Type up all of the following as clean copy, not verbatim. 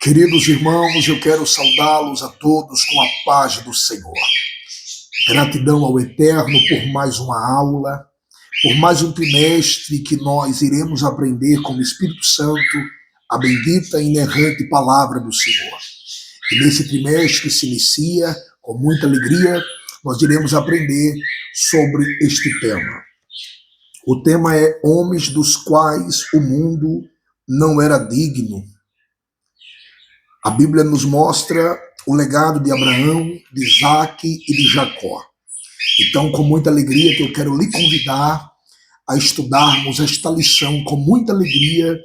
Queridos irmãos, eu quero saudá-los a todos com a paz do Senhor. Gratidão ao Eterno por mais uma aula, por mais um trimestre que nós iremos aprender com o Espírito Santo a bendita e inerrante palavra do Senhor. E nesse trimestre que se inicia, com muita alegria, nós iremos aprender sobre este tema. O tema é homens dos quais o mundo não era digno. A Bíblia nos mostra o legado de Abraão, de Isaac e de Jacó. Então, com muita alegria que eu quero lhe convidar a estudarmos esta lição com muita alegria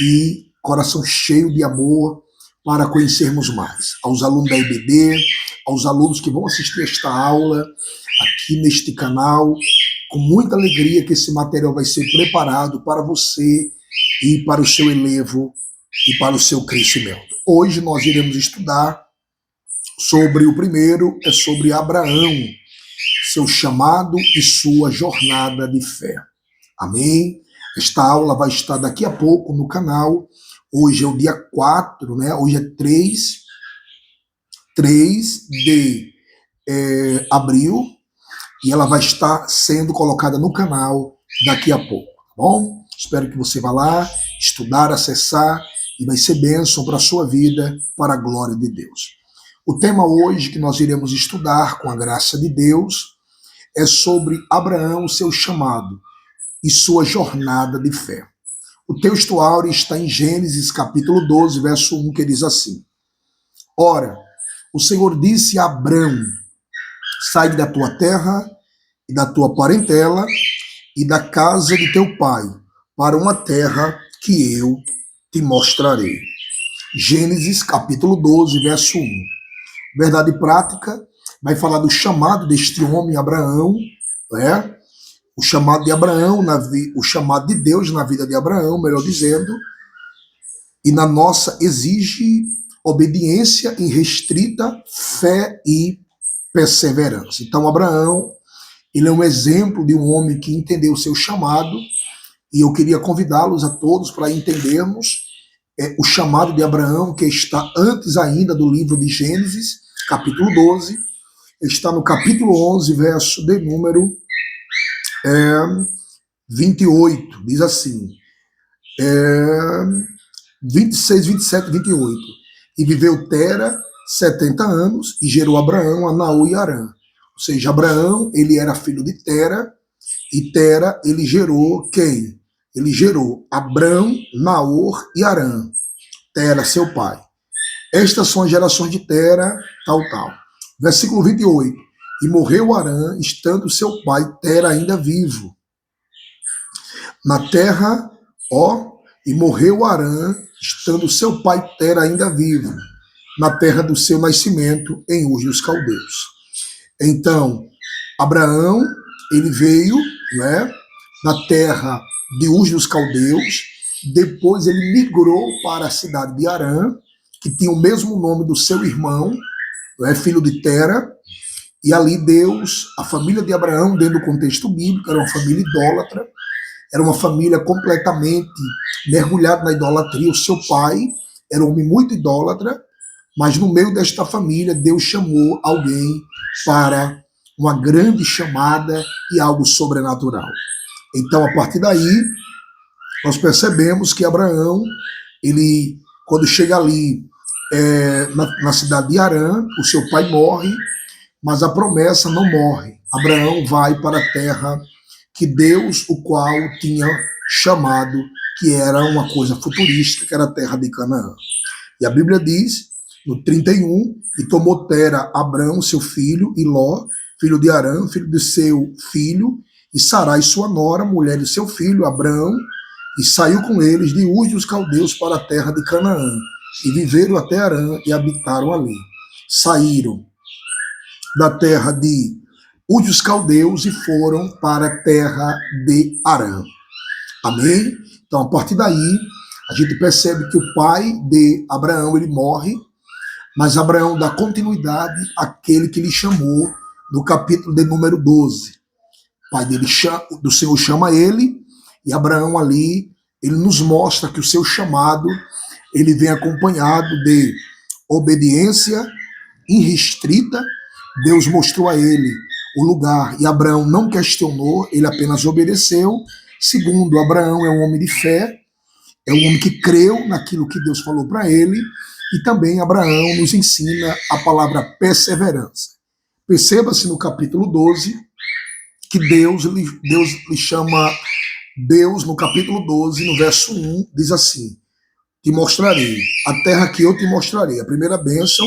e coração cheio de amor para conhecermos mais. Aos alunos da IBD, aos alunos que vão assistir esta aula aqui neste canal, com muita alegria que esse material vai ser preparado para você e para o seu elevo e para o seu crescimento. Hoje nós iremos estudar sobre o primeiro, é sobre Abraão, seu chamado e sua jornada de fé. Amém? Esta aula vai estar daqui a pouco no canal. Hoje é o dia 4, né? Hoje é 3 de abril e ela vai estar sendo colocada no canal daqui a pouco, tá bom? Espero que você vá lá estudar, acessar e vai ser bênção para a sua vida, para a glória de Deus. O tema hoje que nós iremos estudar, com a graça de Deus, é sobre Abraão, seu chamado e sua jornada de fé. O texto áureo está em Gênesis capítulo 12, verso 1, que diz assim: Ora, o Senhor disse a Abrão, sai da tua terra e da tua parentela e da casa de teu pai, para uma terra que eu te mostrarei. Gênesis capítulo 12, verso 1. Verdade prática, vai falar do chamado deste homem, Abraão, né? O chamado de Abraão, o chamado de Deus na vida de Abraão, melhor dizendo, e na nossa exige obediência irrestrita, fé e perseverança. Então, Abraão, ele é um exemplo de um homem que entendeu o seu chamado, e eu queria convidá-los a todos para entendermos o chamado de Abraão, que está antes ainda do livro de Gênesis, capítulo 12, está no capítulo 11, verso de número 28, diz assim, 26, 27, 28. E viveu Tera 70 anos e gerou Abraão a Naor e Harã. Ou seja, Abraão, ele era filho de Tera, e Tera, ele gerou quem? Ele gerou Abrão, Naor e Harã. Tera, seu pai. Estas são as gerações de Tera, tal. Versículo 28. E morreu Harã, estando seu pai Tera ainda vivo. Na terra, e morreu Harã, estando seu pai Tera ainda vivo. Na terra do seu nascimento, em Ur dos Caldeus. Então, Abraão, ele veio, né, na terra de Ur dos Caldeus, depois ele migrou para a cidade de Harã, que tinha o mesmo nome do seu irmão, filho de Tera, e ali Deus, a família de Abraão, dentro do contexto bíblico, era uma família idólatra, era uma família completamente mergulhada na idolatria. O seu pai era um homem muito idólatra, mas no meio desta família, Deus chamou alguém para uma grande chamada e algo sobrenatural. Então, a partir daí, nós percebemos que Abraão, ele, quando chega ali na cidade de Harã, o seu pai morre, mas a promessa não morre. Abraão vai para a terra que Deus, o qual tinha chamado, que era uma coisa futurística, que era a terra de Canaã. E a Bíblia diz, no 31, e tomou Tera Abrão, seu filho, e Ló, filho de Harã, filho de seu filho, e Sarai, sua nora, mulher de seu filho, Abrão, e saiu com eles de Ur dos Caldeus para a terra de Canaã, e viveram até Harã e habitaram ali. Saíram da terra de Ur dos Caldeus e foram para a terra de Harã. Amém? Então, a partir daí, a gente percebe que o pai de Abraão, ele morre, mas Abraão dá continuidade àquele que lhe chamou no capítulo de número 12. O pai dele, do Senhor, chama ele, e Abraão ali, ele nos mostra que o seu chamado ele vem acompanhado de obediência irrestrita. Deus mostrou a ele o lugar e Abraão não questionou, ele apenas obedeceu. Segundo, Abraão é um homem de fé, é um homem que creu naquilo que Deus falou para ele. E também Abraão nos ensina a palavra perseverança. Perceba-se no capítulo 12 que Deus lhe chama, Deus no capítulo 12, no verso 1, diz assim: te mostrarei, a terra que eu te mostrarei. A primeira bênção,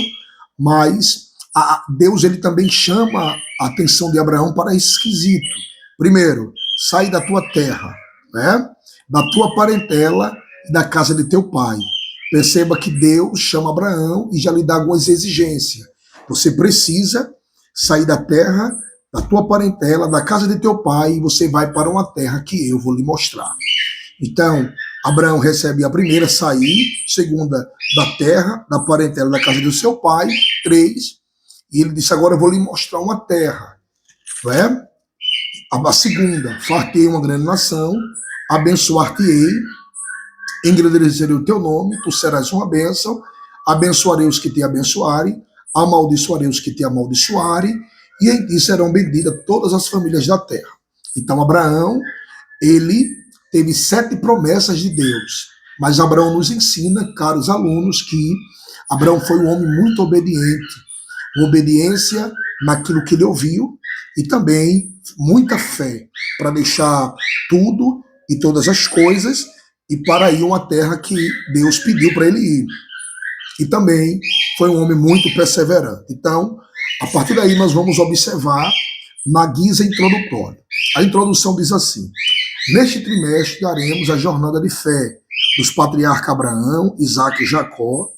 mas Deus ele também chama a atenção de Abraão para esse esquisito. Primeiro, sai da tua terra, né? Da tua parentela e da casa de teu pai. Perceba que Deus chama Abraão e já lhe dá algumas exigências. Você precisa sair da terra, da tua parentela, da casa de teu pai, e você vai para uma terra que eu vou lhe mostrar. Então, Abraão recebe a primeira, sair. Segunda, da terra, da parentela, da casa do seu pai. 3, e ele disse, agora eu vou lhe mostrar uma terra. Não é? A segunda, far-te-ei uma grande nação, abençoar-te-ei, engrandecerei o teu nome, tu serás uma bênção, abençoarei os que te abençoarem, amaldiçoarei os que te amaldiçoarem, e em ti serão benditas todas as famílias da terra. Então Abraão, ele teve 7 promessas de Deus, mas Abraão nos ensina, caros alunos, que Abraão foi um homem muito obediente, obediência naquilo que ele ouviu, e também muita fé para deixar tudo e todas as coisas e para ir a uma terra que Deus pediu para ele ir. E também foi um homem muito perseverante. Então, a partir daí nós vamos observar na guisa introdutória. A introdução diz assim: neste trimestre daremos a jornada de fé dos patriarcas Abraão, Isaque e Jacó.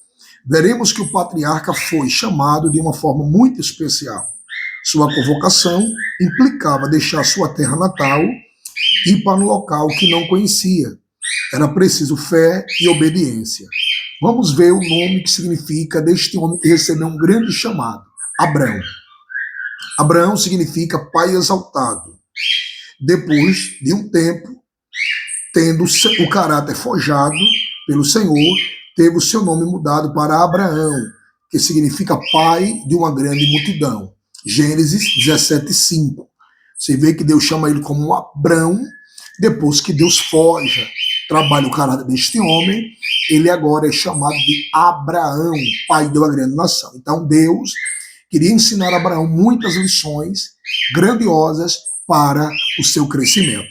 Veremos que o patriarca foi chamado de uma forma muito especial. Sua convocação implicava deixar sua terra natal e ir para um local que não conhecia. Era preciso fé e obediência. Vamos ver o nome que significa deste homem que recebeu um grande chamado: Abrão. Abraão significa pai exaltado. Depois de um tempo, tendo o caráter forjado pelo Senhor, teve o seu nome mudado para Abraão, que significa pai de uma grande multidão. Gênesis 17:5. Você vê que Deus chama ele como Abrão, depois que Deus forja, trabalha o caráter deste homem, ele agora é chamado de Abraão, pai de uma grande nação. Então Deus queria ensinar a Abraão muitas lições grandiosas para o seu crescimento.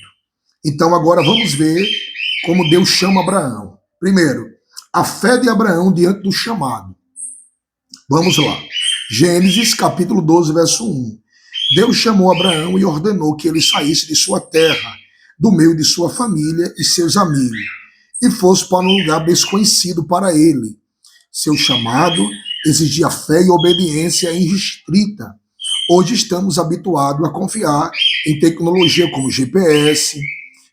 Então agora vamos ver como Deus chama Abraão. Primeiro, a fé de Abraão diante do chamado. Vamos lá. Gênesis capítulo 12, verso 1. Deus chamou Abraão e ordenou que ele saísse de sua terra, do meio de sua família e seus amigos, e fosse para um lugar desconhecido para ele. Seu chamado exigia fé e obediência irrestrita. Hoje estamos habituados a confiar em tecnologia como GPS,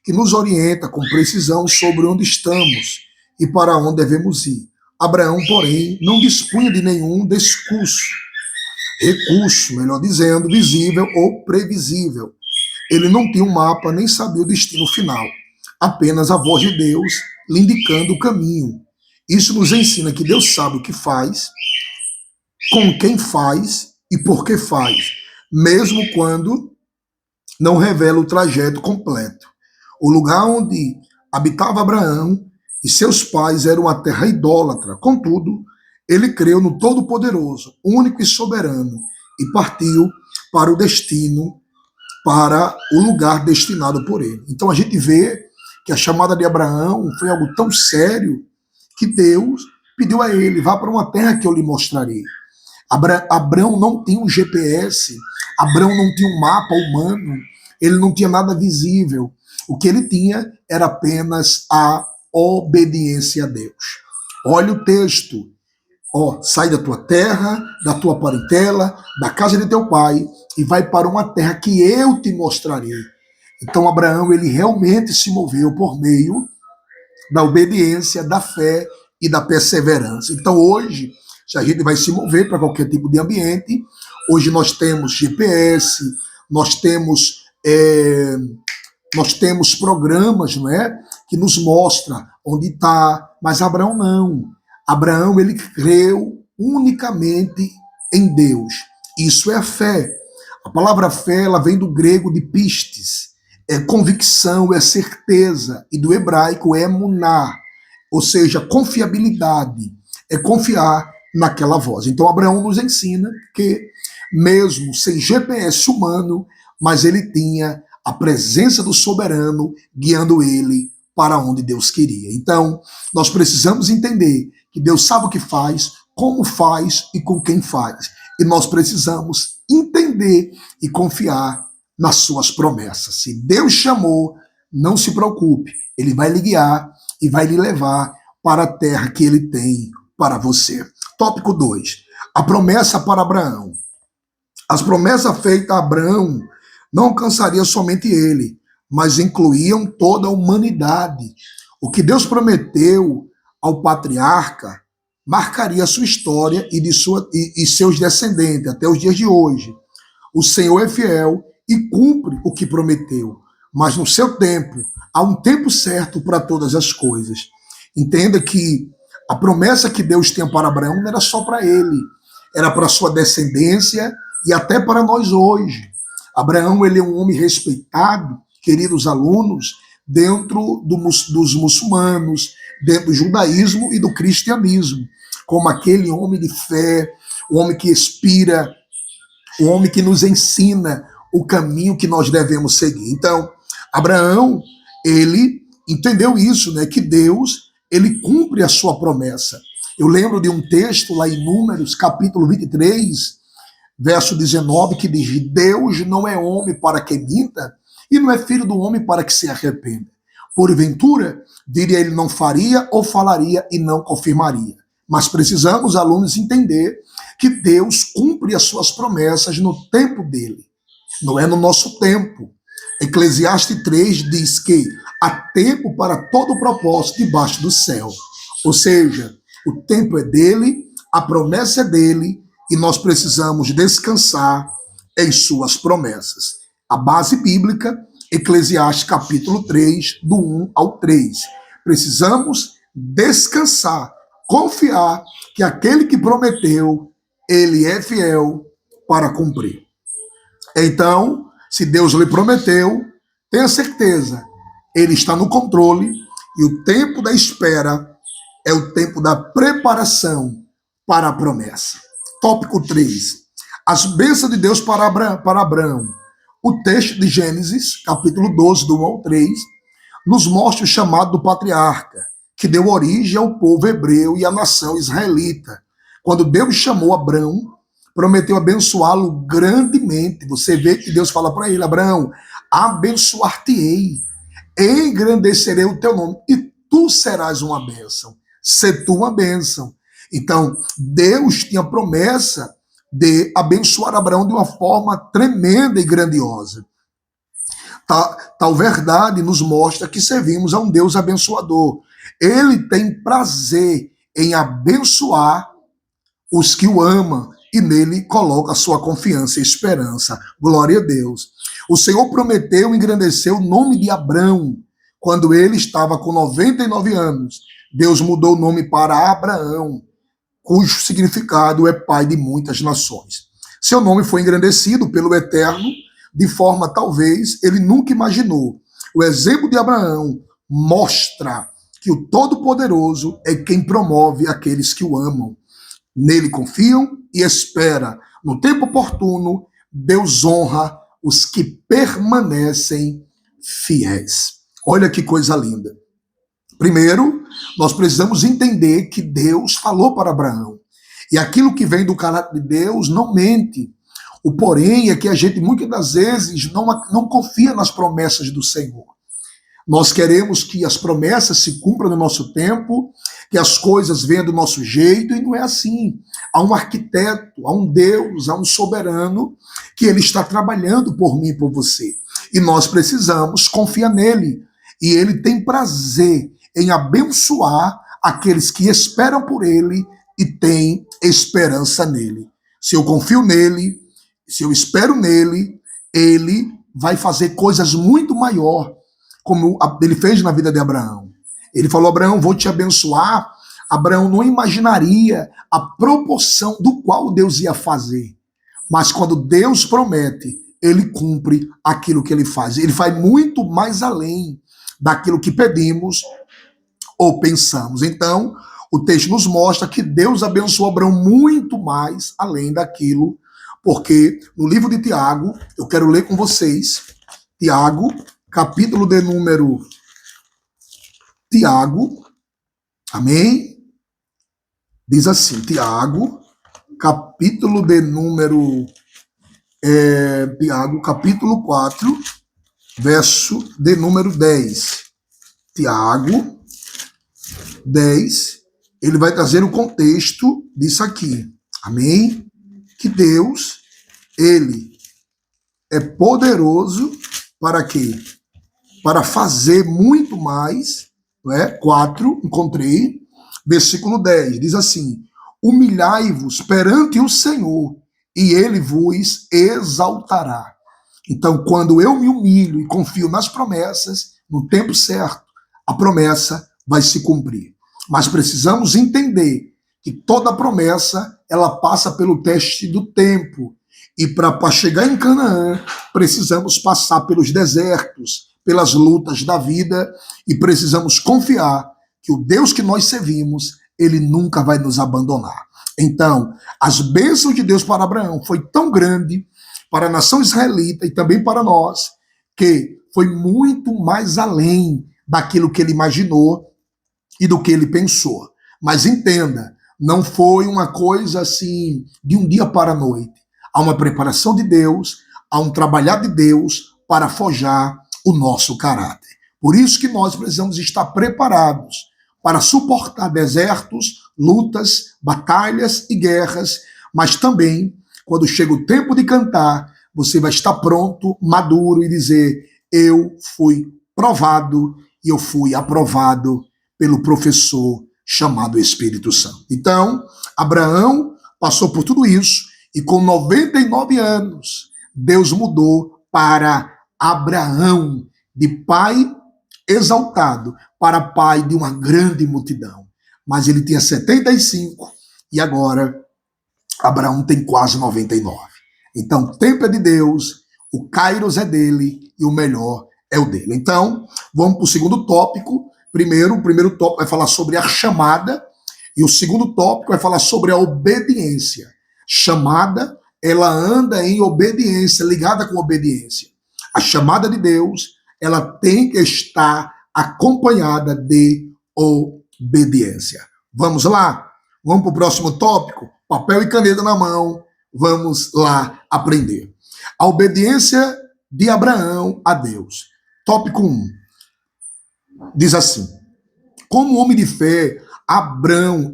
que nos orienta com precisão sobre onde estamos e para onde devemos ir. Abraão, porém, não dispunha de nenhum recurso, melhor dizendo, visível ou previsível. Ele não tinha um mapa, nem sabia o destino final. Apenas a voz de Deus lhe indicando o caminho. Isso nos ensina que Deus sabe o que faz, com quem faz e por que faz, mesmo quando não revela o trajeto completo. O lugar onde habitava Abraão e seus pais era uma terra idólatra. Contudo, ele creu no Todo-Poderoso, único e soberano, e partiu para o destino, para o lugar destinado por ele. Então a gente vê que a chamada de Abraão foi algo tão sério que Deus pediu a ele: vá para uma terra que eu lhe mostrarei. Abraão não tinha um GPS, Abraão não tinha um mapa humano, ele não tinha nada visível. O que ele tinha era apenas a obediência a Deus. Olha o texto. Sai da tua terra, da tua parentela, da casa de teu pai e vai para uma terra que eu te mostrarei. Então Abraão, ele realmente se moveu por meio da obediência, da fé e da perseverança. Então hoje, se a gente vai se mover para qualquer tipo de ambiente, hoje nós temos GPS, nós temos programas, não é, que nos mostra onde está, mas Abraão não. Abraão, ele creu unicamente em Deus. Isso é a fé. A palavra fé, ela vem do grego de pistes, é convicção, é certeza, e do hebraico é emuná, ou seja, confiabilidade, é confiar naquela voz. Então Abraão nos ensina que, mesmo sem GPS humano, mas ele tinha a presença do soberano guiando ele para onde Deus queria. Então, nós precisamos entender que Deus sabe o que faz, como faz e com quem faz. E nós precisamos entender e confiar nas suas promessas. Se Deus chamou, não se preocupe, ele vai lhe guiar e vai lhe levar para a terra que ele tem para você. Tópico 2. A promessa para Abraão. As promessas feitas a Abraão não alcançariam somente ele, mas incluíam toda a humanidade. O que Deus prometeu ao patriarca marcaria a sua história e seus descendentes até os dias de hoje. O Senhor é fiel e cumpre o que prometeu, mas no seu tempo, há um tempo certo para todas as coisas. Entenda que a promessa que Deus tinha para Abraão não era só para ele, era para sua descendência e até para nós hoje. Abraão, ele é um homem respeitado, queridos alunos, dentro dos muçulmanos, dentro do judaísmo e do cristianismo, como aquele homem de fé, o homem que inspira, o homem que nos ensina o caminho que nós devemos seguir. Então, Abraão, ele entendeu isso, né, que Deus, ele cumpre a sua promessa. Eu lembro de um texto lá em Números, capítulo 23, verso 19, que diz: Deus não é homem para que minta, e não é filho do homem para que se arrependa. Porventura, diria ele, não faria ou falaria e não confirmaria. Mas precisamos, alunos, entender que Deus cumpre as suas promessas no tempo dele, não é no nosso tempo. Eclesiastes 3 diz que há tempo para todo propósito debaixo do céu. Ou seja, o tempo é dele, a promessa é dele, e nós precisamos descansar em suas promessas. A base bíblica, Eclesiastes capítulo 3, do 1 ao 3. Precisamos descansar, confiar que aquele que prometeu, ele é fiel para cumprir. Então, se Deus lhe prometeu, tenha certeza, ele está no controle, e o tempo da espera é o tempo da preparação para a promessa. Tópico 3. As bênçãos de Deus para Abraão. O texto de Gênesis, capítulo 12, do 1 ao 3, nos mostra o chamado do patriarca, que deu origem ao povo hebreu e à nação israelita. Quando Deus chamou Abraão, prometeu abençoá-lo grandemente. Você vê que Deus fala para ele: Abraão, abençoar-te-ei, engrandecerei o teu nome, e tu serás uma bênção. Ser tu uma bênção. Então, Deus tinha promessa de abençoar Abraão de uma forma tremenda e grandiosa. Tal verdade nos mostra que servimos a um Deus abençoador. Ele tem prazer em abençoar os que o amam e nele coloca a sua confiança e esperança. Glória a Deus. O Senhor prometeu engrandecer o nome de Abrão quando ele estava com 99 anos. Deus mudou o nome para Abraão, cujo significado é pai de muitas nações. Seu nome foi engrandecido pelo Eterno de forma talvez ele nunca imaginou. O exemplo de Abraão mostra que o Todo-Poderoso é quem promove aqueles que o amam. Nele confiam e espera. No tempo oportuno, Deus honra os que permanecem fiéis. Olha que coisa linda. Primeiro, nós precisamos entender que Deus falou para Abraão. E aquilo que vem do caráter de Deus não mente. O porém é que a gente muitas das vezes não confia nas promessas do Senhor. Nós queremos que as promessas se cumpram no nosso tempo, que as coisas venham do nosso jeito, e não é assim. Há um arquiteto, há um Deus, há um soberano, que ele está trabalhando por mim e por você. E nós precisamos confiar nele. E ele tem prazer em abençoar aqueles que esperam por ele e têm esperança nele. Se eu confio nele, se eu espero nele, ele vai fazer coisas muito maior como ele fez na vida de Abraão. Ele falou: Abraão, vou te abençoar. Abraão não imaginaria a proporção do qual Deus ia fazer. Mas quando Deus promete, ele cumpre aquilo que ele faz. Ele vai muito mais além daquilo que pedimos ou pensamos. Então, o texto nos mostra que Deus abençoou Abraão muito mais além daquilo, porque no livro de Tiago, eu quero ler com vocês, Tiago, capítulo de número... Tiago, amém? Diz assim, Tiago, capítulo de número... Tiago, capítulo 4, verso de número 10. Tiago 10, ele vai trazer o contexto disso aqui. Amém? Que Deus, ele é poderoso para quê? Para fazer muito mais, não é? 4, encontrei, versículo 10, diz assim: humilhai-vos perante o Senhor, e ele vos exaltará. Então, quando eu me humilho e confio nas promessas, no tempo certo, a promessa vai se cumprir. Mas precisamos entender que toda promessa, ela passa pelo teste do tempo. E para chegar em Canaã, precisamos passar pelos desertos, pelas lutas da vida, e precisamos confiar que o Deus que nós servimos, ele nunca vai nos abandonar. Então, as bênçãos de Deus para Abraão foi tão grande para a nação israelita e também para nós, que foi muito mais além daquilo que ele imaginou e do que ele pensou. Mas entenda, não foi uma coisa assim de um dia para a noite. Há uma preparação de Deus, há um trabalhar de Deus para forjar o nosso caráter. Por isso que nós precisamos estar preparados para suportar desertos, lutas, batalhas e guerras, mas também, quando chega o tempo de cantar, você vai estar pronto, maduro e dizer: eu fui provado e eu fui aprovado pelo professor chamado Espírito Santo. Então, Abraão passou por tudo isso e com 99 anos, Deus mudou para Abraão, de pai exaltado para pai de uma grande multidão. Mas ele tinha 75 e agora Abraão tem quase 99. Então, o tempo é de Deus, o Kairos é dele e o melhor é o dele. Então, vamos para o segundo tópico. O primeiro tópico vai falar sobre a chamada e o segundo tópico vai falar sobre a obediência. Chamada, ela anda em obediência, ligada com obediência. A chamada de Deus, ela tem que estar acompanhada de obediência. Vamos lá? Vamos para o próximo tópico? Papel e caneta na mão. Vamos lá aprender. A obediência de Abraão a Deus. Tópico 1. Diz assim: como homem de fé, Abraão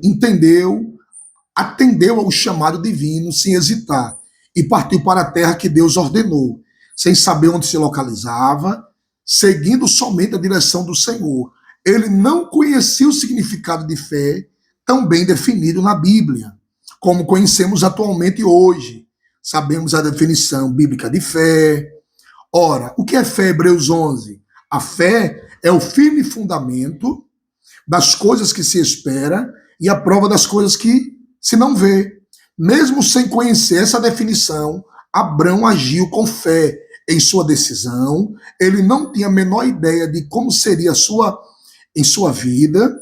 atendeu ao chamado divino sem hesitar e partiu para a terra que Deus ordenou, sem saber onde se localizava, seguindo somente a direção do Senhor. Ele não conhecia o significado de fé tão bem definido na Bíblia, como conhecemos atualmente hoje. Sabemos a definição bíblica de fé. Ora, o que é fé? Hebreus 11. A fé é o firme fundamento das coisas que se espera e a prova das coisas que se não vê. Mesmo sem conhecer essa definição, Abraão agiu com fé em sua decisão. Ele não tinha a menor ideia de como seria em sua vida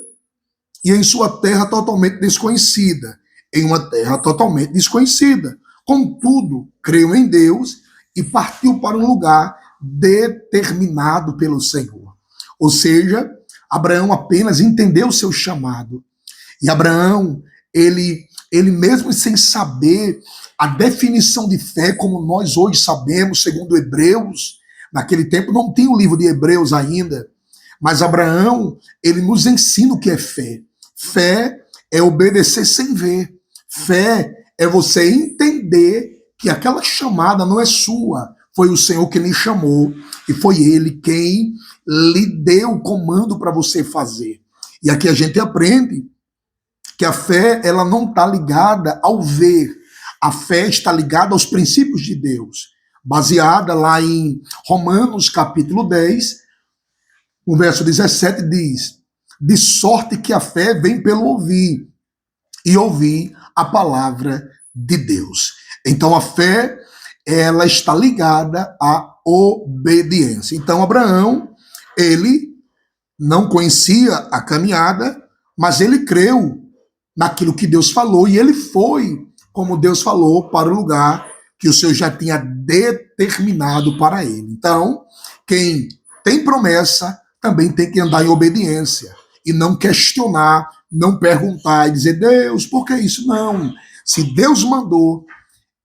e em sua terra totalmente desconhecida. Em uma terra totalmente desconhecida. Contudo, creu em Deus e partiu para um lugar determinado pelo Senhor. Ou seja, Abraão apenas entendeu o seu chamado. E Abraão, ele mesmo sem saber a definição de fé, como nós hoje sabemos, segundo Hebreus, naquele tempo não tinha o livro de Hebreus ainda, mas Abraão, ele nos ensina o que é fé. Fé é obedecer sem ver. Fé é você entender que aquela chamada não é sua, foi o Senhor que lhe chamou e foi Ele quem lhe deu o comando para você fazer. E aqui a gente aprende que a fé, ela não está ligada ao ver. A fé está ligada aos princípios de Deus, baseada lá em Romanos capítulo 10, no verso 17 diz: de sorte que a fé vem pelo ouvir, e ouvir a palavra de Deus. Então a fé, ela está ligada à obediência. Então Abraão, ele não conhecia a caminhada, mas ele creu naquilo que Deus falou, e ele foi, como Deus falou, para o lugar que o Senhor já tinha determinado para ele. Então, quem tem promessa também tem que andar em obediência e não questionar, não perguntar e dizer: Deus, por que isso? Não. Se Deus mandou,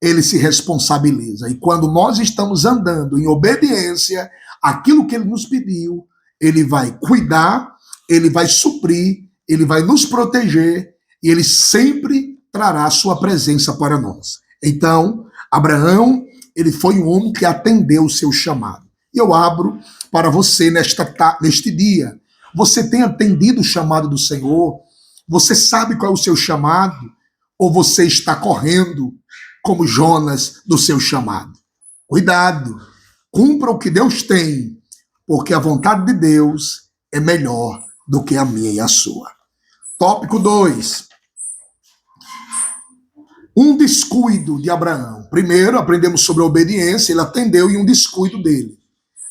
ele se responsabiliza. E quando nós estamos andando em obediência àquilo que ele nos pediu, ele vai cuidar, ele vai suprir, ele vai nos proteger e ele sempre trará a sua presença para nós. Então, Abraão, ele foi um homem que atendeu o seu chamado. E eu abro para você neste dia. Você tem atendido o chamado do Senhor? Você sabe qual é o seu chamado? Ou você está correndo como Jonas do seu chamado? Cuidado, cumpra o que Deus tem, porque a vontade de Deus é melhor do que a minha e a sua. Tópico 2. Um descuido de Abraão. Primeiro, aprendemos sobre a obediência, ele atendeu, e um descuido dele.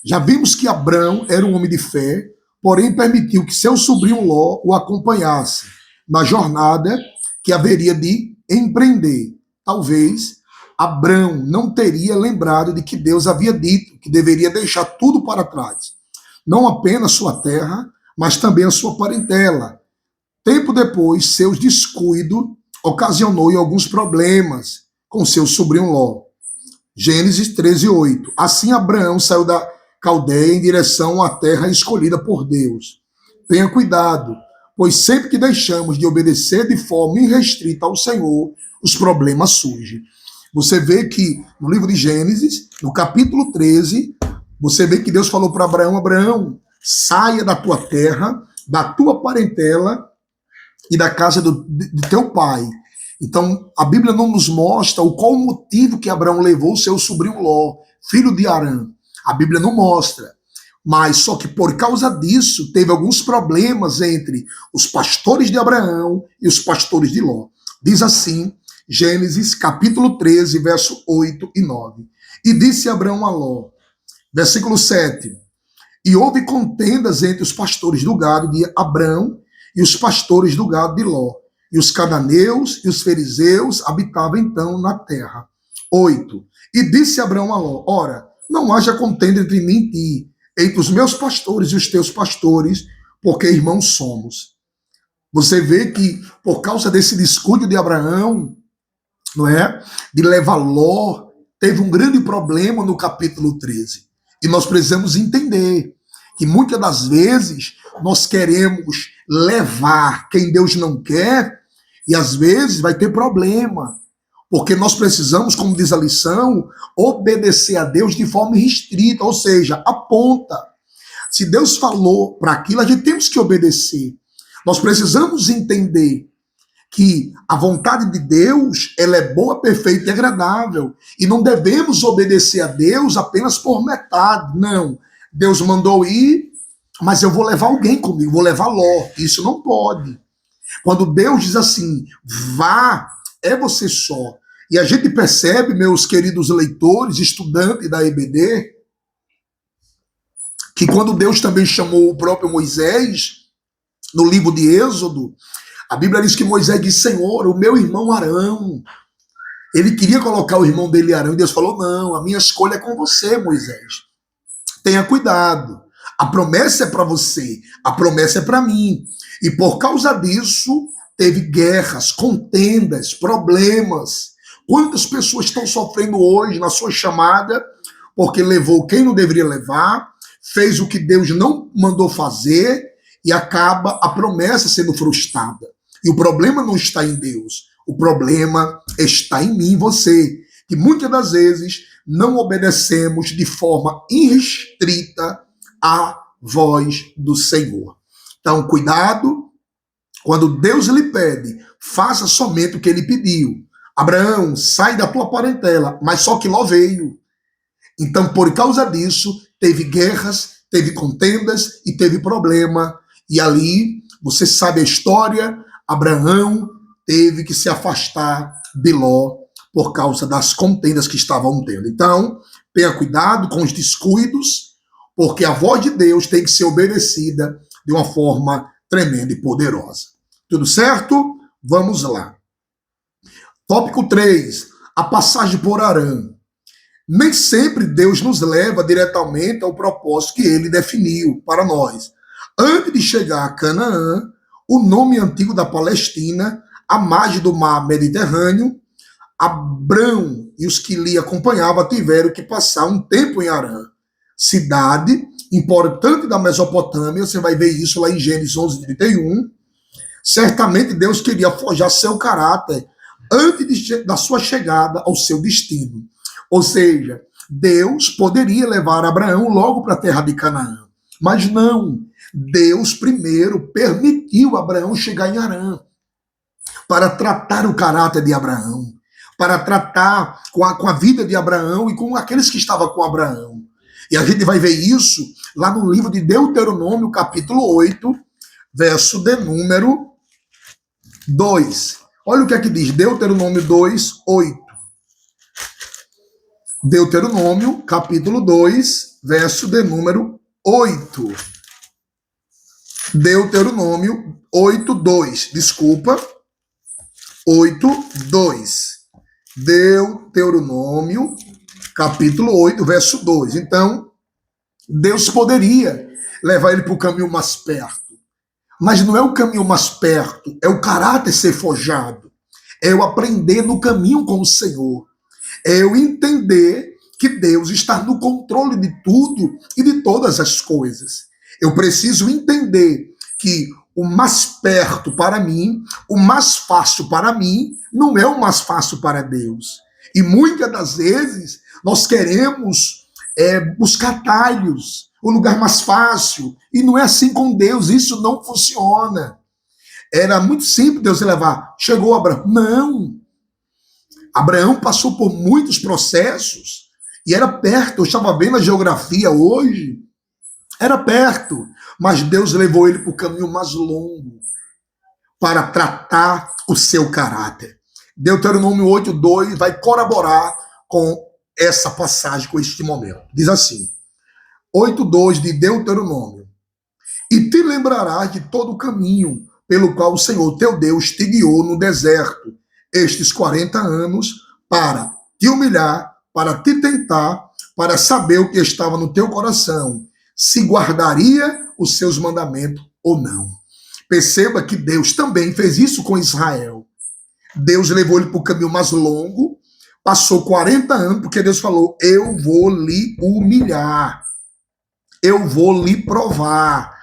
Já vimos que Abraão era um homem de fé, porém permitiu que seu sobrinho Ló o acompanhasse na jornada que haveria de empreender. Talvez Abraão não teria lembrado de que Deus havia dito que deveria deixar tudo para trás. Não apenas sua terra, mas também a sua parentela. Tempo depois, seu descuido ocasionou alguns problemas com seu sobrinho Ló. Gênesis 13:8. Assim Abraão saiu da Caldeia em direção à terra escolhida por Deus. Tenha cuidado, pois sempre que deixamos de obedecer de forma irrestrita ao Senhor, os problemas surgem. Você vê que no livro de Gênesis, no capítulo 13, você vê que Deus falou para Abraão: Abraão, saia da tua terra, da tua parentela e da casa de teu pai. Então, a Bíblia não nos mostra qual o motivo que Abraão levou o seu sobrinho Ló, filho de Harã. A Bíblia não mostra. Mas só que por causa disso, teve alguns problemas entre os pastores de Abraão e os pastores de Ló. Diz assim, Gênesis capítulo 13, verso 8 e 9. E disse Abraão a Ló, versículo 7, e houve contendas entre os pastores do gado de Abraão e os pastores do gado de Ló. E os cananeus e os fariseus habitavam então na terra. 8. E disse Abraão a Ló, ora, não haja contenda entre mim e ti, entre os meus pastores e os teus pastores, porque irmãos somos. Você vê que por causa desse descuido de Abraão, não é? De levar Ló, teve um grande problema no capítulo 13. E nós precisamos entender que muitas das vezes nós queremos levar quem Deus não quer, e às vezes vai ter problema, porque nós precisamos, como diz a lição, obedecer a Deus de forma restrita, ou seja, a ponta. Se Deus falou para aquilo, a gente temos que obedecer. Nós precisamos entender que a vontade de Deus, ela é boa, perfeita e agradável, e não devemos obedecer a Deus apenas por metade, não. Deus mandou ir, mas eu vou levar alguém comigo, vou levar Ló. Isso não pode. Quando Deus diz assim, vá, é você só. E a gente percebe, meus queridos leitores, estudantes da EBD, que quando Deus também chamou o próprio Moisés, no livro de Êxodo, a Bíblia diz que Moisés disse, Senhor, o meu irmão Arão, ele queria colocar o irmão dele Arão, e Deus falou, não, a minha escolha é com você, Moisés. Tenha cuidado. A promessa é para você, a promessa é para mim. E por causa disso, teve guerras, contendas, problemas. Quantas pessoas estão sofrendo hoje na sua chamada, porque levou quem não deveria levar, fez o que Deus não mandou fazer, e acaba a promessa sendo frustrada. E o problema não está em Deus, o problema está em mim e você, que muitas das vezes não obedecemos de forma irrestrita à voz do Senhor. Então, cuidado, quando Deus lhe pede, faça somente o que ele pediu. Abraão, sai da tua parentela, mas só que Ló veio. Então, por causa disso, teve guerras, teve contendas e teve problema. E ali, você sabe a história, Abraão teve que se afastar de Ló por causa das contendas que estavam tendo. Então, tenha cuidado com os descuidos, porque a voz de Deus tem que ser obedecida de uma forma tremenda e poderosa. Tudo certo? Vamos lá. Tópico 3. A passagem por Harã. Nem sempre Deus nos leva diretamente ao propósito que ele definiu para nós. Antes de chegar a Canaã, o nome antigo da Palestina, à margem do mar Mediterrâneo, Abrão e os que lhe acompanhavam tiveram que passar um tempo em Harã, cidade importante da Mesopotâmia. Você vai ver isso lá em Gênesis 11:31. Certamente Deus queria forjar seu caráter antes da sua chegada ao seu destino. Ou seja, Deus poderia levar Abraão logo para a terra de Canaã, mas não. Deus primeiro permitiu Abraão chegar em Harã para tratar o caráter de Abraão, para tratar com a vida de Abraão e com aqueles que estavam com Abraão. E a gente vai ver isso lá no livro de Deuteronômio, capítulo 8, verso de número 2. Olha o que é que diz, Deuteronômio 2, 8. Deuteronômio, capítulo 2, verso de número 8. Deuteronômio 8, 2. Desculpa. 8, 2. Deuteronômio, capítulo 8, verso 2. Então, Deus poderia levar ele para o caminho mais perto. Mas não é o caminho mais perto, é o caráter ser forjado. É eu aprender no caminho com o Senhor. É eu entender que Deus está no controle de tudo e de todas as coisas. Eu preciso entender que o mais perto para mim, o mais fácil para mim, não é o mais fácil para Deus. E muitas das vezes nós queremos buscar atalhos, o lugar mais fácil. E não é assim com Deus, isso não funciona. Era muito simples Deus levar. Chegou Abraão. Não. Abraão passou por muitos processos e era perto. Eu estava vendo a geografia hoje. Era perto. Mas Deus levou ele para o caminho mais longo para tratar o seu caráter. Deuteronômio 8:2 vai corroborar com essa passagem, com este momento. Diz assim, 8:2 de Deuteronômio. E te lembrarás de todo o caminho pelo qual o Senhor teu Deus te guiou no deserto estes 40 anos para te humilhar, para te tentar, para saber o que estava no teu coração, se guardaria os seus mandamentos ou não. Perceba que Deus também fez isso com Israel. Deus levou ele para o caminho mais longo, passou 40 anos, porque Deus falou, eu vou lhe humilhar, eu vou lhe provar,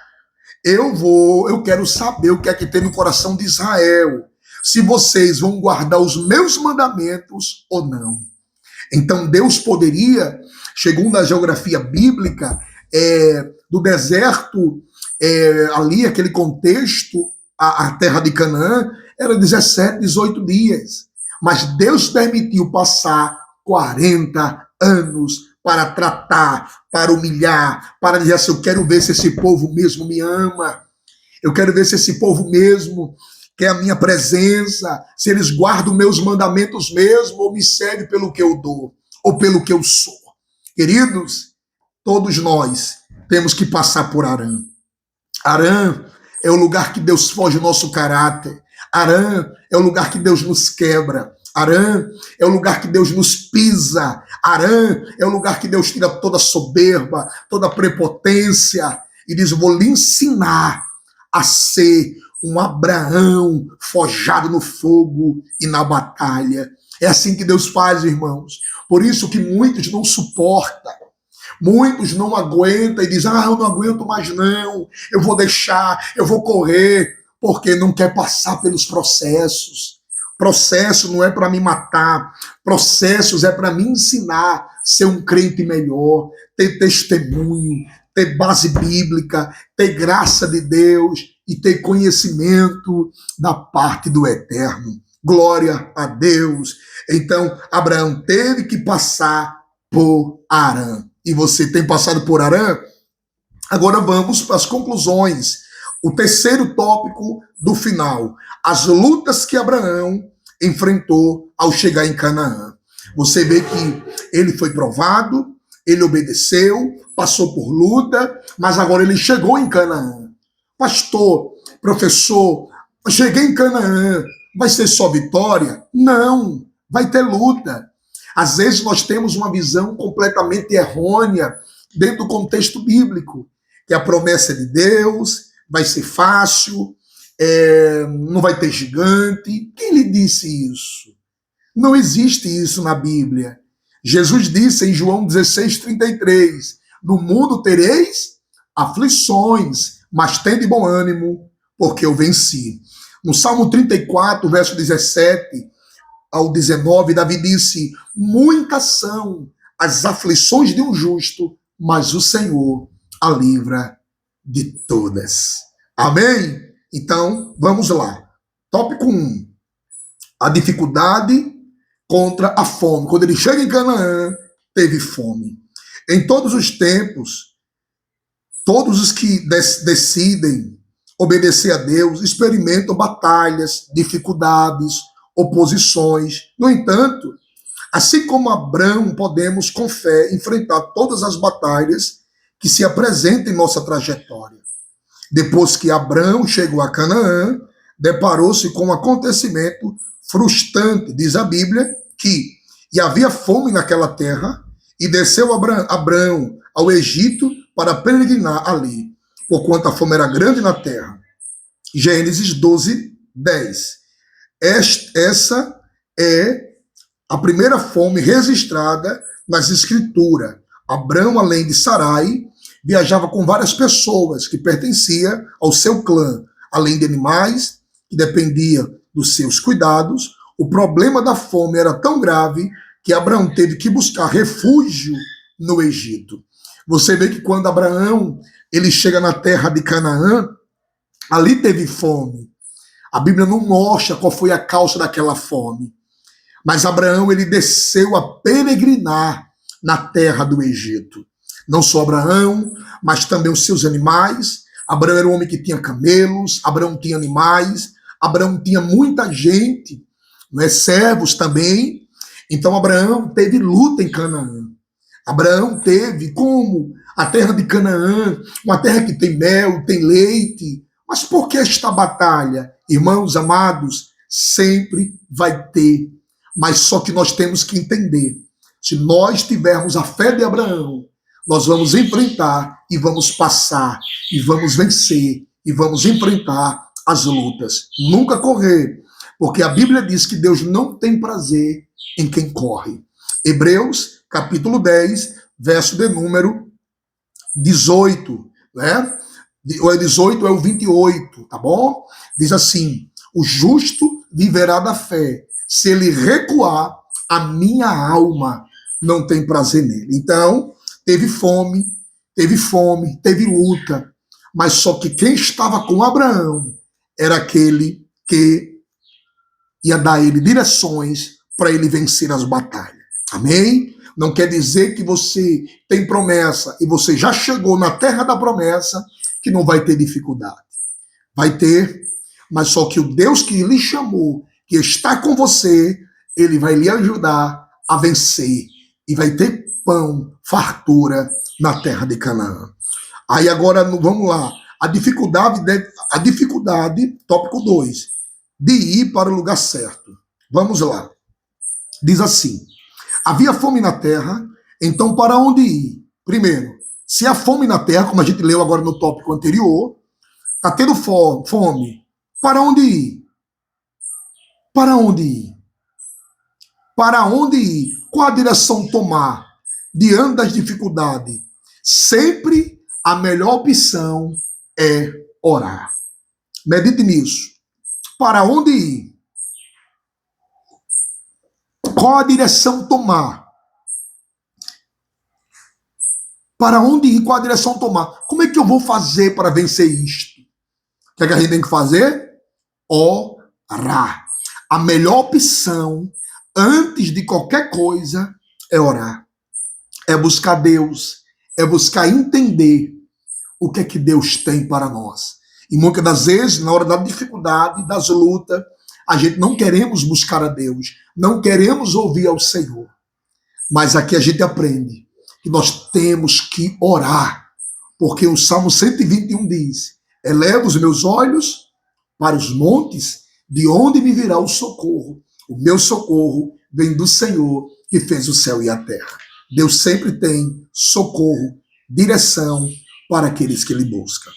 eu quero saber o que é que tem no coração de Israel, se vocês vão guardar os meus mandamentos ou não. Então Deus poderia, segundo a geografia bíblica, do deserto, ali aquele contexto, a terra de Canaã, era 17, 18 dias. Mas Deus permitiu passar 40 anos para tratar, para humilhar, para dizer assim, eu quero ver se esse povo mesmo me ama, eu quero ver se esse povo mesmo quer a minha presença, se eles guardam meus mandamentos mesmo, ou me servem pelo que eu dou, ou pelo que eu sou. Queridos, todos nós temos que passar por Harã. Harã é o lugar que Deus foge o nosso caráter. Harã é o lugar que Deus nos quebra. Harã é o lugar que Deus nos pisa. Harã é o lugar que Deus tira toda a soberba, toda a prepotência e diz, vou lhe ensinar a ser um Abraão forjado no fogo e na batalha. É assim que Deus faz, irmãos. Por isso que muitos não suportam. Muitos não aguentam e dizem, eu não aguento mais não, eu vou deixar, eu vou correr, porque não quer passar pelos processos. Processo não é para me matar, processos é para me ensinar a ser um crente melhor, ter testemunho, ter base bíblica, ter graça de Deus e ter conhecimento da parte do Eterno. Glória a Deus. Então, Abraão teve que passar por Harã. E você tem passado por Harã? Agora vamos para as conclusões. O terceiro tópico do final. As lutas que Abraão enfrentou ao chegar em Canaã. Você vê que ele foi provado, ele obedeceu, passou por luta, mas agora ele chegou em Canaã. Pastor, professor, cheguei em Canaã, vai ser só vitória? Não, vai ter luta. Às vezes nós temos uma visão completamente errônea dentro do contexto bíblico, que a promessa é de Deus, vai ser fácil, não vai ter gigante. Quem lhe disse isso? Não existe isso na Bíblia. Jesus disse em João 16:33, no mundo tereis aflições, mas tende bom ânimo, porque eu venci. No Salmo 34, verso 17 ao 19, Davi disse, muitas são as aflições de um justo, mas o Senhor a livra de todas. Amém? Então, vamos lá. Tópico 1. A dificuldade contra a fome. Quando ele chega em Canaã, teve fome. Em todos os tempos, todos os que decidem obedecer a Deus experimentam batalhas, dificuldades, oposições. No entanto, assim como Abraão, podemos com fé enfrentar todas as batalhas que se apresentam em nossa trajetória. Depois que Abraão chegou a Canaã, deparou-se com um acontecimento frustrante. Diz a Bíblia que e havia fome naquela terra, e desceu Abraão ao Egito para peregrinar ali, porquanto a fome era grande na terra. Gênesis 12:10. Essa é a primeira fome registrada nas Escrituras. Abraão, além de Sarai, viajava com várias pessoas que pertenciam ao seu clã, além de animais que dependiam dos seus cuidados. O problema da fome era tão grave que Abraão teve que buscar refúgio no Egito. Você vê que quando Abraão ele chega na terra de Canaã, ali teve fome. A Bíblia não mostra qual foi a causa daquela fome. Mas Abraão ele desceu a peregrinar na terra do Egito. Não só Abraão, mas também os seus animais. Abraão era um homem que tinha camelos, Abraão tinha animais, Abraão tinha muita gente, não é? Servos também. Então Abraão teve luta em Canaã. Abraão teve como a terra de Canaã, uma terra que tem mel, tem leite. Mas por que esta batalha? Irmãos amados, sempre vai ter. Mas só que nós temos que entender. Se nós tivermos a fé de Abraão, nós vamos enfrentar e vamos passar, e vamos vencer, e vamos enfrentar as lutas. Nunca correr, porque a Bíblia diz que Deus não tem prazer em quem corre. Hebreus, capítulo 10, verso de número 18, né? O 18 é o 28, tá bom? Diz assim, o justo viverá da fé. Se ele recuar, a minha alma não tem prazer nele. Então, teve fome, teve luta. Mas só que quem estava com Abraão era aquele que ia dar a ele direções para ele vencer as batalhas. Amém? Não quer dizer que você tem promessa e você já chegou na terra da promessa que não vai ter dificuldade. Vai ter, mas só que o Deus que lhe chamou, que está com você, ele vai lhe ajudar a vencer. E vai ter pão, fartura na terra de Canaã. Aí agora, vamos lá. A dificuldade, tópico 2, de ir para o lugar certo. Vamos lá. Diz assim, havia fome na terra, então para onde ir? Primeiro, se há fome na terra, como a gente leu agora no tópico anterior, está tendo fome, para onde ir? Para onde ir? Para onde ir? Qual a direção tomar diante das dificuldades? Sempre a melhor opção é orar. Medite nisso. Para onde ir? Qual a direção tomar? Para onde ir? Qual a direção tomar? Como é que eu vou fazer para vencer isto? O que é que a gente tem que fazer? Orar. A melhor opção, antes de qualquer coisa, é orar. É buscar Deus. É buscar entender o que é que Deus tem para nós. E muitas das vezes, na hora da dificuldade, das lutas, a gente não queremos buscar a Deus, não queremos ouvir ao Senhor. Mas aqui a gente aprende que nós temos que orar, porque o Salmo 121 diz: eleva os meus olhos para os montes, de onde me virá o socorro? O meu socorro vem do Senhor, que fez o céu e a terra. Deus sempre tem socorro, direção para aqueles que Ele buscam.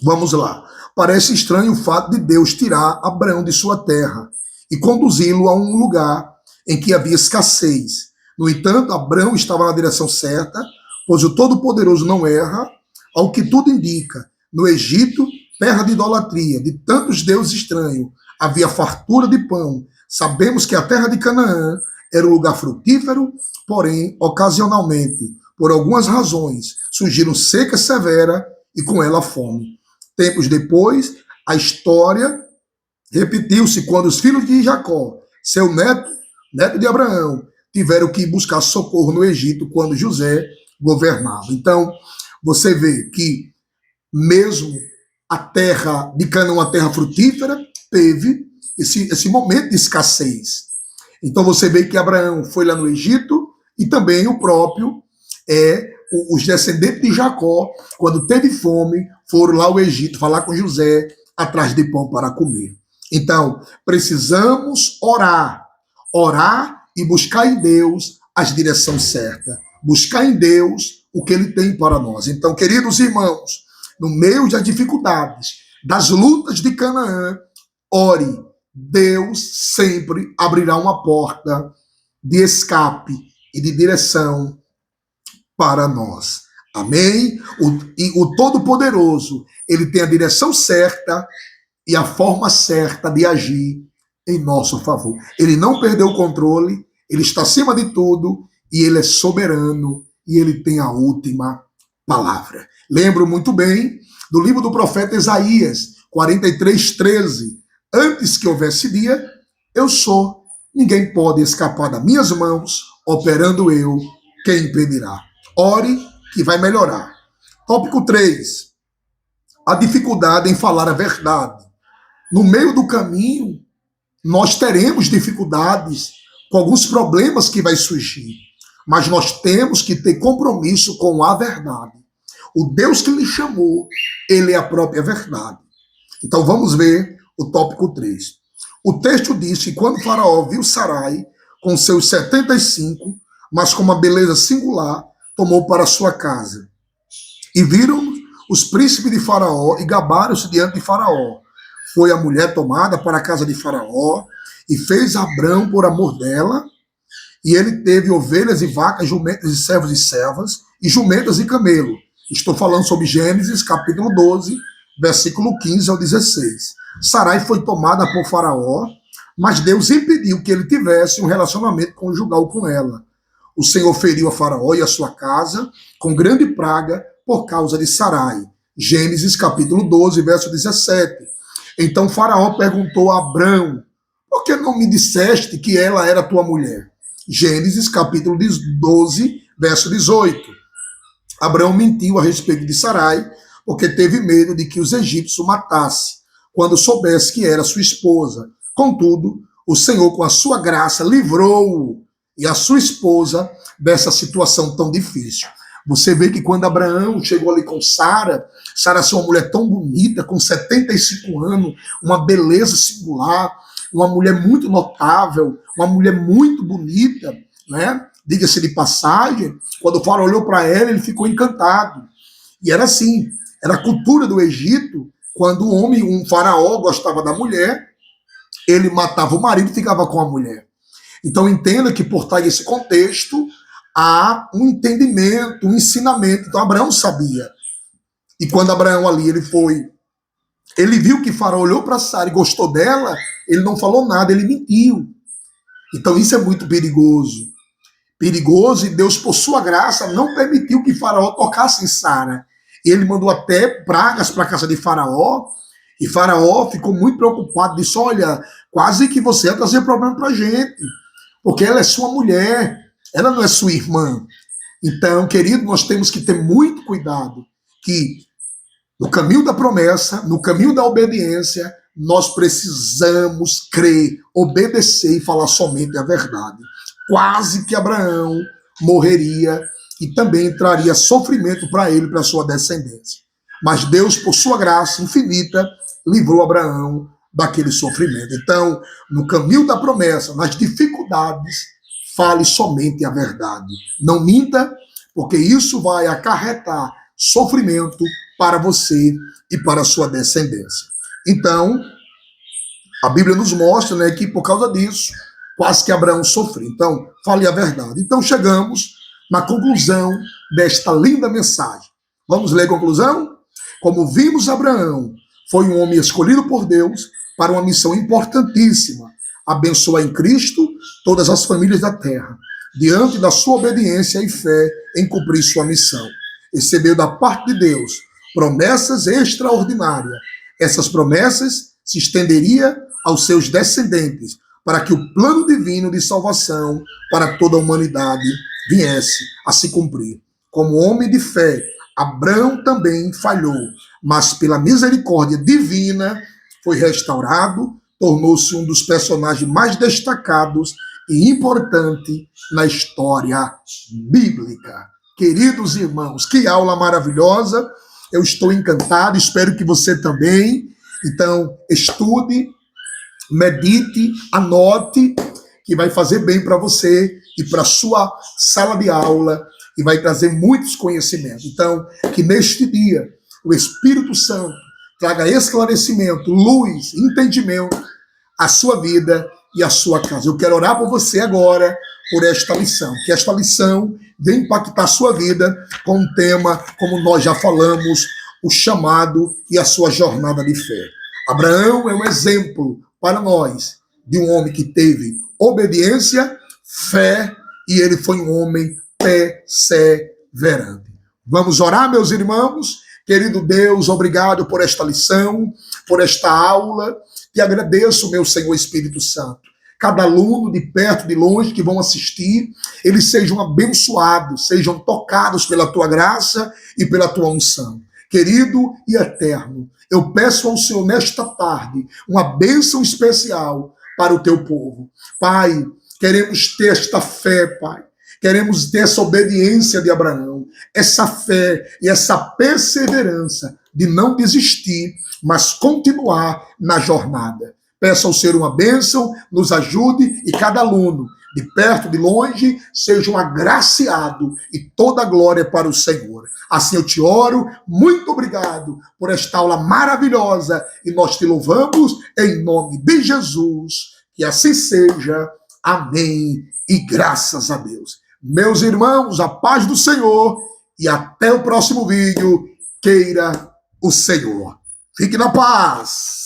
Vamos lá. Parece estranho o fato de Deus tirar Abraão de sua terra e conduzi-lo a um lugar em que havia escassez. No entanto, Abraão estava na direção certa, pois o Todo-Poderoso não erra, ao que tudo indica. No Egito, terra de idolatria, de tantos deuses estranhos, havia fartura de pão. Sabemos que a terra de Canaã era um lugar frutífero, porém, ocasionalmente, por algumas razões, surgiram seca severa e com ela fome. Tempos depois, a história repetiu-se quando os filhos de Jacó, seu neto de Abraão, tiveram que buscar socorro no Egito quando José governava. Então, você vê que mesmo a terra de Canaã, a terra frutífera, teve esse momento de escassez. Então você vê que Abraão foi lá no Egito e também o próprio os descendentes de Jacó, quando teve fome, foram lá ao Egito falar com José atrás de pão para comer. Então, precisamos orar e buscar em Deus as direções certas, buscar em Deus o que Ele tem para nós. Então, queridos irmãos, no meio das dificuldades, das lutas de Canaã, ore. Deus sempre abrirá uma porta de escape e de direção para nós. Amém? E o Todo-Poderoso, Ele tem a direção certa e a forma certa de agir em nosso favor. Ele não perdeu o controle, Ele está acima de tudo e Ele é soberano e Ele tem a última palavra. Lembro muito bem do livro do profeta Isaías, 43:13. Antes que houvesse dia, eu sou. Ninguém pode escapar das minhas mãos. Operando eu, quem impedirá? Ore que vai melhorar. Tópico 3. A dificuldade em falar a verdade. No meio do caminho, nós teremos dificuldades com alguns problemas que vai surgir. Mas nós temos que ter compromisso com a verdade. O Deus que lhe chamou, Ele é a própria verdade. Então vamos ver o tópico 3. O texto diz que quando Faraó viu Sarai com seus 75, mas com uma beleza singular, tomou para sua casa. E viram os príncipes de Faraó e gabaram-se diante de Faraó. Foi a mulher tomada para a casa de Faraó e fez Abrão por amor dela. E ele teve ovelhas e vacas, jumentas e servos e servas, e jumentas e camelo. Estou falando sobre Gênesis, capítulo 12, versículo 15 ao 16. Sarai foi tomada por Faraó, mas Deus impediu que ele tivesse um relacionamento conjugal com ela. O Senhor feriu a Faraó e a sua casa com grande praga por causa de Sarai. Gênesis capítulo 12, verso 17. Então Faraó perguntou a Abrão: por que não me disseste que ela era tua mulher? Gênesis capítulo 12, verso 18. Abrão mentiu a respeito de Sarai, porque teve medo de que os egípcios o matassem, quando soubesse que era sua esposa. Contudo, o Senhor, com a sua graça, livrou-o e a sua esposa dessa situação tão difícil. Você vê que quando Abraão chegou ali com Sara, Sara é uma mulher tão bonita, com 75 anos, uma beleza singular, uma mulher muito notável, uma mulher muito bonita, né? Diga-se de passagem, quando o Faraó olhou para ela, ele ficou encantado. E era assim, era a cultura do Egito, quando o homem, um faraó, gostava da mulher, ele matava o marido e ficava com a mulher. Então entenda que por trás desse contexto há um entendimento, um ensinamento. Então Abraão sabia. E quando Abraão ali, ele viu que Faraó olhou para Sara e gostou dela, ele não falou nada, ele mentiu. Então isso é muito perigoso. Perigoso, e Deus, por sua graça, não permitiu que Faraó tocasse em Sara. Ele mandou até pragas para a casa de Faraó, e Faraó ficou muito preocupado, disse: olha, quase que você vai trazer problema para a gente, porque ela é sua mulher, ela não é sua irmã. Então, querido, nós temos que ter muito cuidado, que no caminho da promessa, no caminho da obediência, nós precisamos crer, obedecer e falar somente a verdade. Quase que Abraão morreria e também traria sofrimento para ele e para sua descendência. Mas Deus, por sua graça infinita, livrou Abraão daquele sofrimento. Então, no caminho da promessa, nas dificuldades, fale somente a verdade. Não minta, porque isso vai acarretar sofrimento para você e para a sua descendência. Então, a Bíblia nos mostra, né, que por causa disso, quase que Abraão sofreu. Então, fale a verdade. Então, chegamos na conclusão desta linda mensagem. Vamos ler a conclusão? Como vimos, Abraão foi um homem escolhido por Deus para uma missão importantíssima, abençoar em Cristo todas as famílias da terra, diante da sua obediência e fé em cumprir sua missão. Recebeu da parte de Deus promessas extraordinárias. Essas promessas se estenderiam aos seus descendentes, para que o plano divino de salvação para toda a humanidade viesse a se cumprir. Como homem de fé, Abraão também falhou, mas pela misericórdia divina foi restaurado, tornou-se um dos personagens mais destacados e importantes na história bíblica. Queridos irmãos, que aula maravilhosa! Eu estou encantado, espero que você também. Então, estude, medite, anote, que vai fazer bem para você e para a sua sala de aula e vai trazer muitos conhecimentos. Então, que neste dia o Espírito Santo traga esclarecimento, luz, entendimento à sua vida e à sua casa. Eu quero orar por você agora, por esta lição. Que esta lição venha impactar a sua vida com um tema, como nós já falamos, o chamado e a sua jornada de fé. Abraão é um exemplo para nós de um homem que teve obediência, fé, e ele foi um homem perseverante. Vamos orar, meus irmãos? Querido Deus, obrigado por esta lição, por esta aula. Te agradeço, meu Senhor Espírito Santo. Cada aluno, de perto, de longe, que vão assistir, eles sejam abençoados, sejam tocados pela tua graça e pela tua unção. Querido e eterno, eu peço ao Senhor nesta tarde uma bênção especial para o teu povo. Pai, queremos ter esta fé, Pai. Queremos ter essa obediência de Abraão, essa fé e essa perseverança de não desistir, mas continuar na jornada. Peço ao Senhor uma bênção, nos ajude e cada aluno, de perto, de longe, seja um agraciado e toda a glória para o Senhor. Assim eu te oro, muito obrigado por esta aula maravilhosa e nós te louvamos em nome de Jesus. Que assim seja. Amém e graças a Deus. Meus irmãos, a paz do Senhor e até o próximo vídeo. Queira o Senhor. Fique na paz.